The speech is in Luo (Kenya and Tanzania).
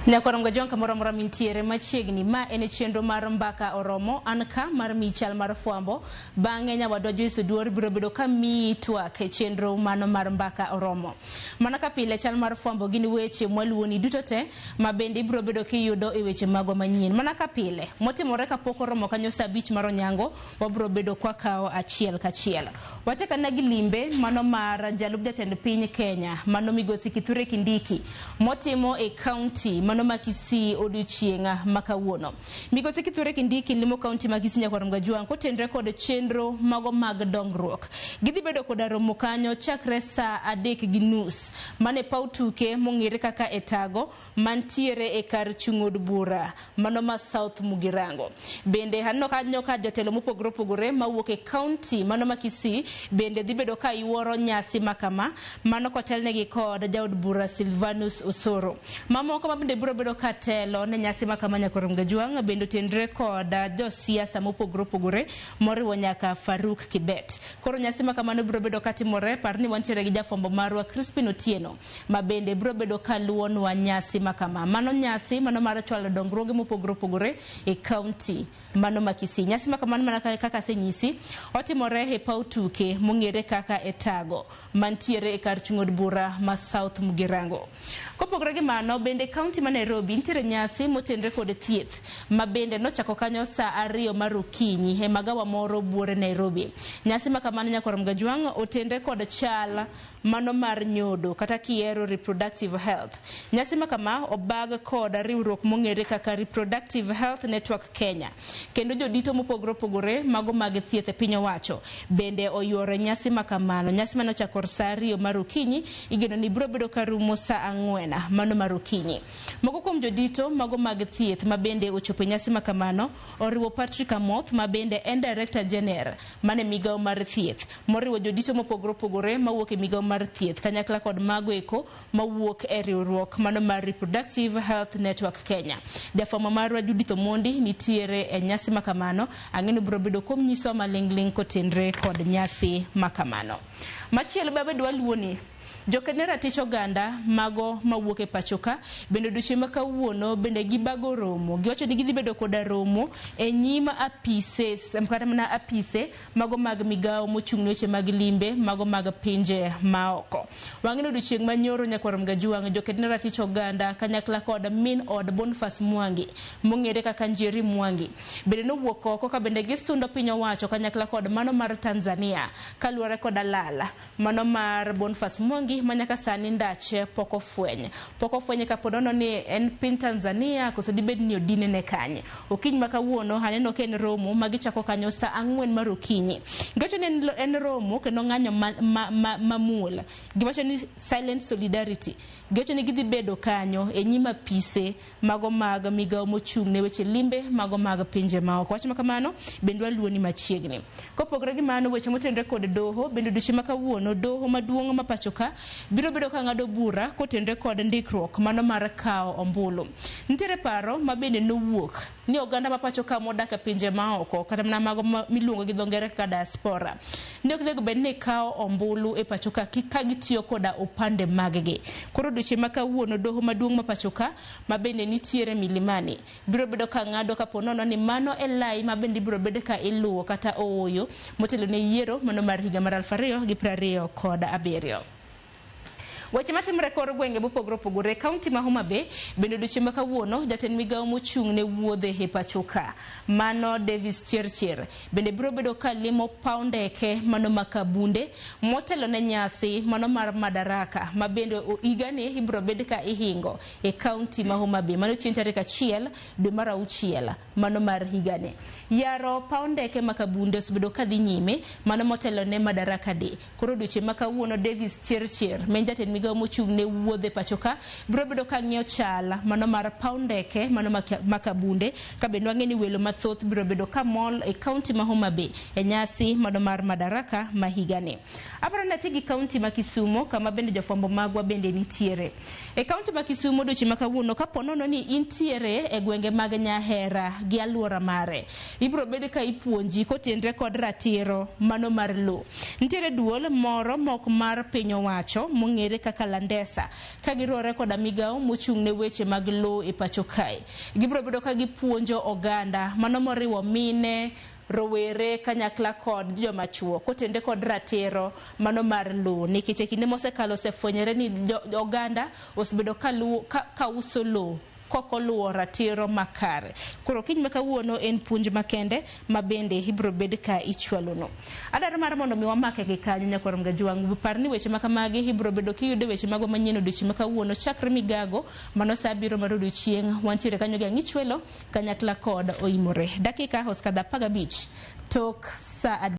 Nyakoramga jonka moramora mintiere machiegni ma ene chenro mar mbaka oromo anka mar michal mar fwambo bange nyawadwa Joyce Oduor biro bedo ka mitwak e chenro mano mar mbaka oromo. Mana ka pile chal mar fwambo gini weche mwaluoni duto te ma bende biro bedo kiyudo e weche mago manyien. Mana ka pile motimore kapok oromo kanyo saa 5 mar onyango wabiro bedo kwa kao achiel kachiel. Wateka nagi limbe mano mar jalup jatend piny Kenya mano Migosi Kithure Kindiki motimo e county mano Makisi odiochienga makawuono. Migosi Kithure Kindiki limo county Makisi Nyakoramga Juang kotenre kod chenro mago mag dongruok. Gidhi bedo kod romo kanyo chakre saa 3:30 mane pautuke mong'ere kaka etago mantiere e kar chung'od bura mano ma South Mugirango. Bende hanno kanyo ka jotelo mopogore opogore mawuok e county mano Makisi bende dhi bedo ka iworo nyasi makama mano kotelnegi kod jaod bura Silvanus Osoro. Mamoko mabende biro bedo katelo ne nyasi makama Nyakoramga Juang bende tendre kod josiasa mopogore opogore moriwo nyaka Faruk Kibet. Koro nyasi makama no biro bedo katimore parni wantiere gi jafombo marwa Crispin Otieno ma bende biro bedo kaluonwa nyasi makama. Mano nyasi mano mar chwalo dongruoge mopogore opogore e county mano Makisi. Nyasi makama mana kaka senyisi otimore e pautuke mong'ere kaka etago mantiere e kar chung'od bura ma South Mugirango. Kopogore gi mano bende county ma Nairobi nitiere nyasi motenre kod thieth ma bende nochako kanyo saa 2 mar okinyi e magawa moro buore Nairobi. Nyasi makamano Nyakoramga Juang otenre kod chal mano mar nyodo kata kiero reproductive health. Nyasi makama obag kod riwruok mong'ere kaka Reproductive Health Network Kenya. Kendo jodito mopogore opogore mago mag thieth e piny owacho bende oyuoro nyasi makamano. Nyasi mano chakor saa 2 mar okinyi igeno ni biro bedo karumo saa 4 mano mar okinyi. Moko kuom jodito mago mag thieth ma bende ochopo nyasi makamano oriwo Patrick Amoth ma bende en Director General mane migawo mar thieth moriwo jodito mopogore opogore mawuok e migawo mar thieth kanyakla kod mago eko mawuok e riwruok mano mar Reproductive Health Network Kenya. Jafwambo marwa Judith Omondi nitiere e nyasi makamano ang'eno biro bedo kuom nyiso maling'ling kotenre kod nyasi makamano. Machielo baba dwa luoni Jokenera ticho ganda mago mawuok e pachoka bende duche makawuono bende gibago romo giwacho ni gidhi bedo koda romo e nyima apise mkaramana apise mago mag migawo mochung'ne weche mag limbe mago mag pinje maoko. Wang'ino duchieng manyoro Nyakoramga Juang Jokenera ticho ganda kanyakla kod min od Boniface Mwangi mong'ere kaka Njeri Mwangi bende nowuok oko ka bende gisundo piny owacho kanyakla kod mano mar Tanzania kaluwore kod lala mano mar Boniface Mwangi manyaka sani ndache poko fwenye kapodono ni en piny Tanzania koso dibed ni odine ne kanye. Okiny makawuono haneno ken romo magichako kanyo saa 4 mar okinyi. Giwacho ni en romo kendo ng'anyo mamul. Giwacho ni silent solidarity. Giwacho ni gidhi bedo kanyo e nyima pise mago mag migawo mochung'ne weche limbe mago mag pinje maoko. Wach makamano bende waluoni machiegni. Kopogore gi mano weche motenre kod doho bende duche makawuono doho maduong' ma pachoka biro bedo ka ng'ado bura kotenre kod ndikruok mano mar kao ombulu. Nitiere paro ma bende nowuok ni oganda ma pachoka modak e pinje maoko kata mana mago miluongo gi dho ngere kaka diaspora ne ok nego bed ni kao ombulu e pachoka ka gitiyo koda opande maggi. Koro duche makawuono doho maduong' ma pachoka ma bende nitiere Milimani biro bedo ka ng'ado kaponono ni mano e lai ma bende biro bedo ka iluwo kata ooyo motelo ne yiero mano mar higa mar 2027. Weche matimre kor gwenge mopogore opogore county ma Homa Bay bende duche makawuono jatend migawo mochung'ne wuodhe e pachoka mano Davis Chirchir bende biro bedo ka limo paw ndeke mano Makabunde motelo ne nyasi mano mar Madaraka ma bende igani ibiro bedo ka ihingo e county ma Homa Bay mano chieng' tarik 1 dwe mar 6 mano mar higani. Yaro paw ndeke Makabunde osebedo ka dhi nyime mano motelo ne Madaraka Day. Koro duche makawuono Davis Chirchir men jatend migawo mochung'ne wuodhe pachoka biro bedo ka ng'iyo chal mano mar paw ndeke mano Makabunde ka bende wang'eni welo mathoth biro bedo ka mol e county ma Homa Bay e nyasi mano mar Madaraka ma higani. Abro nati gi county ma Kisumo kama bende jofwambo magwa bende nitiere. E county ma Kisumo duche makawuono kaponono ni intiere e gwenge mag Nyahera gi aluora mare ibro bed ka ipuonji kotenre kod ratiro mano mar lo. Nitiere duol moro mok mar piny owacho mong'ere kaka Landesa ka girore kod migawo mochung' ne weche mag lo e pacho kae. Gibro bedo ka gipuonjo oganda mano moriwo mine, rowere kanyakla kod joma chuo kotende kod ratiro mano mar lo, nikech kinde mosekalo osefwenyore ni oganda osebedo ka uso lo kokoluwo ratiro makare. Koro kiny ma kawuono en puonj makende ma bende ibro bed ka ichwalono. Adaro mar mondo mi wamake gi kanyo nyakorom ga jwang'. Par ni weche makamagi ibro bedo kiyudo weche mago manyien odiochieng' ma kawuono chakre migago mano sa biro mar odiochieng' wantiere kanyo ga ng'ichwelo kanyakla kod oimore. Dakika oskadha 15 tok sa